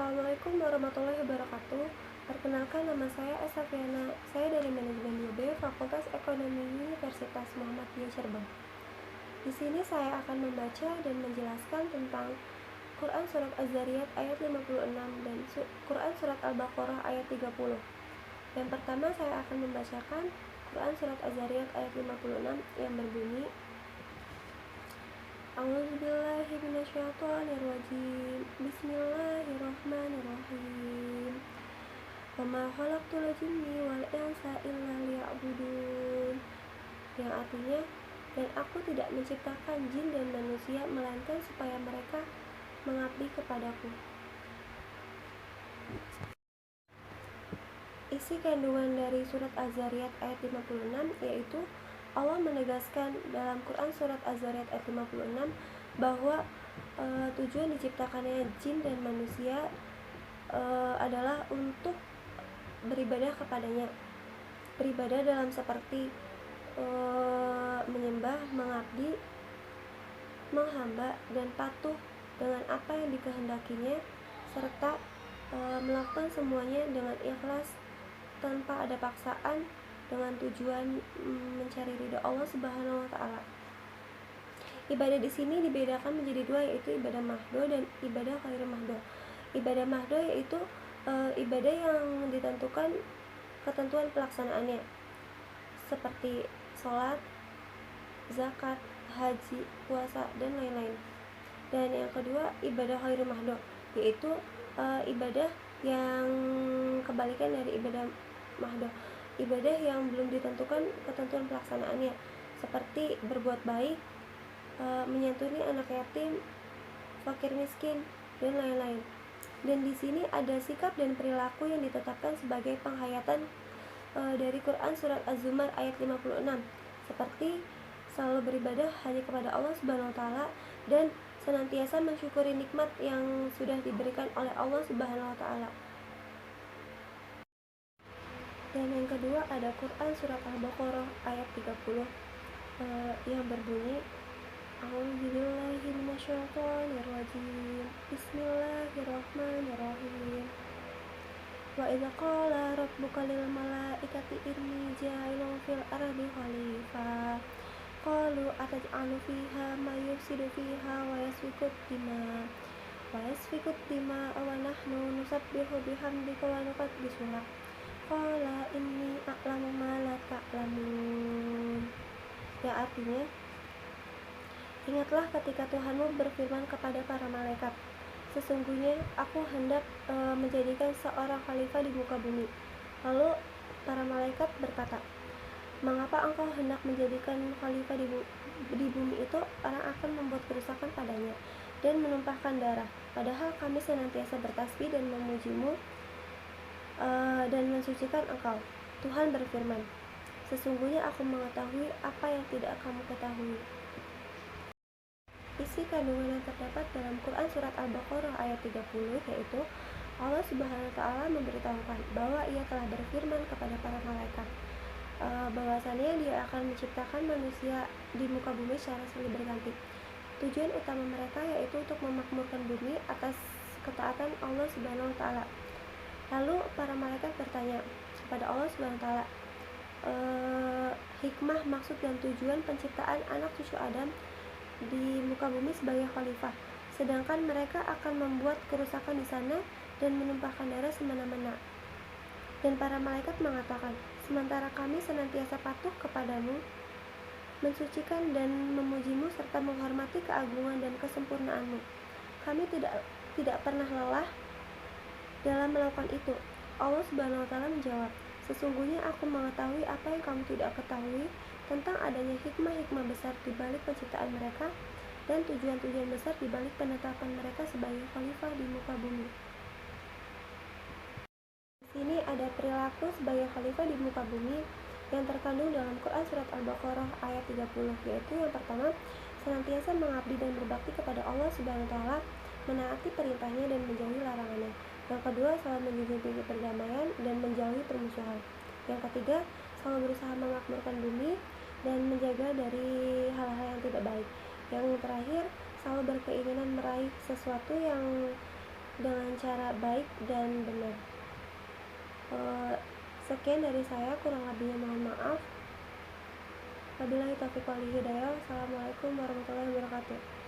Assalamualaikum warahmatullahi wabarakatuh. Perkenalkan, nama saya Esafiana. Saya dari Manajemen IB, Fakultas Ekonomi Universitas Muhammadiyah Cirebon. Di sini saya akan membaca dan menjelaskan tentang Quran Surat Az-Zariyat ayat 56 dan Quran Surat Al-Baqarah ayat 30. Yang pertama saya akan membacakan Quran Surat Az-Zariyat ayat 56 yang berbunyi, A'udzubillahi minasyaitonirrajim. Bismillahirrahmanirrahim. Wa ma khalaqtul jinni wal insa illa liya'budun. Yang artinya, dan aku tidak menciptakan jin dan manusia melainkan supaya mereka mengabdi kepadaku. Isi kandungan dari surat Az-Zariyat ayat 56 yaitu Allah menegaskan dalam Quran surat Az-Zariyat ayat 56 bahwa tujuan diciptakannya jin dan manusia adalah untuk beribadah kepadanya. Beribadah dalam seperti menyembah, mengabdi, menghamba, dan patuh dengan apa yang dikehendakinya, serta melakukan semuanya dengan ikhlas tanpa ada paksaan, dengan tujuan mencari ridha Allah Subhanahu wa taala. Ibadah di sini dibedakan menjadi dua, yaitu ibadah mahdo dan ibadah ghairu mahdo. Ibadah mahdo yaitu ibadah yang ditentukan ketentuan pelaksanaannya, seperti sholat, zakat, haji, puasa, dan lain-lain. Dan yang kedua, ibadah ghairu mahdo, yaitu ibadah yang kebalikan dari ibadah mahdo, ibadah yang belum ditentukan ketentuan pelaksanaannya, seperti berbuat baik, menyantuni anak yatim, fakir miskin, dan lain-lain. Dan di sini ada sikap dan perilaku yang ditetapkan sebagai penghayatan dari Quran surat Az-Zumar ayat 56, seperti selalu beribadah hanya kepada Allah Subhanahu wa taala dan senantiasa mensyukuri nikmat yang sudah diberikan oleh Allah Subhanahu wa taala. Dan yang kedua ada Quran surat Al-Baqarah ayat 30 yang berbunyi, A'udzubillahi minasyaitonirrajim. Bismillahirrahmanirrahim. Wa idza qala rabbuka lil malaikati inni ja'ilun fil ardi khalifah qalu ataj'alu fiha may yufsidu fiha wa yasfiku dima wa nahnu nusabbihu bihamdika wa nuqaddisu lak qala inni a'lamu ma la ta'lamun. Yang artinya, ingatlah ketika Tuhanmu berfirman kepada para malaikat, sesungguhnya aku hendak menjadikan seorang khalifah di muka bumi. Lalu para malaikat berkata, mengapa engkau hendak menjadikan khalifah di bumi itu? Orang akan membuat kerusakan padanya dan menumpahkan darah, padahal kami senantiasa bertasbih dan memujimu dan mensucikan engkau. Tuhan berfirman, sesungguhnya aku mengetahui apa yang tidak kamu ketahui. Isi kandungan yang terdapat dalam Quran surat Al-Baqarah ayat 30 yaitu Allah Subhanahu wa taala memberitahukan bahwa Ia telah berfirman kepada para malaikat bahwasannya Dia akan menciptakan manusia di muka bumi secara silih berganti. Tujuan utama mereka yaitu untuk memakmurkan bumi atas ketaatan Allah Subhanahu wa taala. Lalu para malaikat bertanya kepada Allah Subhanahu wa taala, hikmah, maksud, dan tujuan penciptaan anak cucu Adam di muka bumi sebagai khalifah, sedangkan mereka akan membuat kerusakan di sana dan menumpahkan darah semena-mena. Dan para malaikat mengatakan, sementara kami senantiasa patuh kepadamu, mensucikan dan memujimu serta menghormati keagungan dan kesempurnaanmu. Kami tidak pernah lelah dalam melakukan itu. Allah Subhanahu wa taala menjawab, sesungguhnya aku mengetahui apa yang kamu tidak ketahui tentang adanya hikmah-hikmah besar di balik penciptaan mereka dan tujuan-tujuan besar di balik penetapan mereka sebagai khalifah di muka bumi. Di sini ada perilaku sebagai khalifah di muka bumi yang terkandung dalam Quran surat Al-Baqarah ayat 30, yaitu yang pertama, senantiasa mengabdi dan berbakti kepada Allah Subhanahu wa taala, menaati perintahnya dan menjauhi larangannya. Yang kedua, selalu menjunjung tinggi perdamaian dan menjauhi permusuhan. Yang ketiga, selalu berusaha memakmurkan bumi dan menjaga dari hal-hal yang tidak baik. Yang terakhir, selalu berkeinginan meraih sesuatu yang dengan cara baik dan benar. Sekian dari saya, kurang lebihnya mohon maaf. Wabillahi taufiq wal hidayah. Assalamualaikum warahmatullahi wabarakatuh.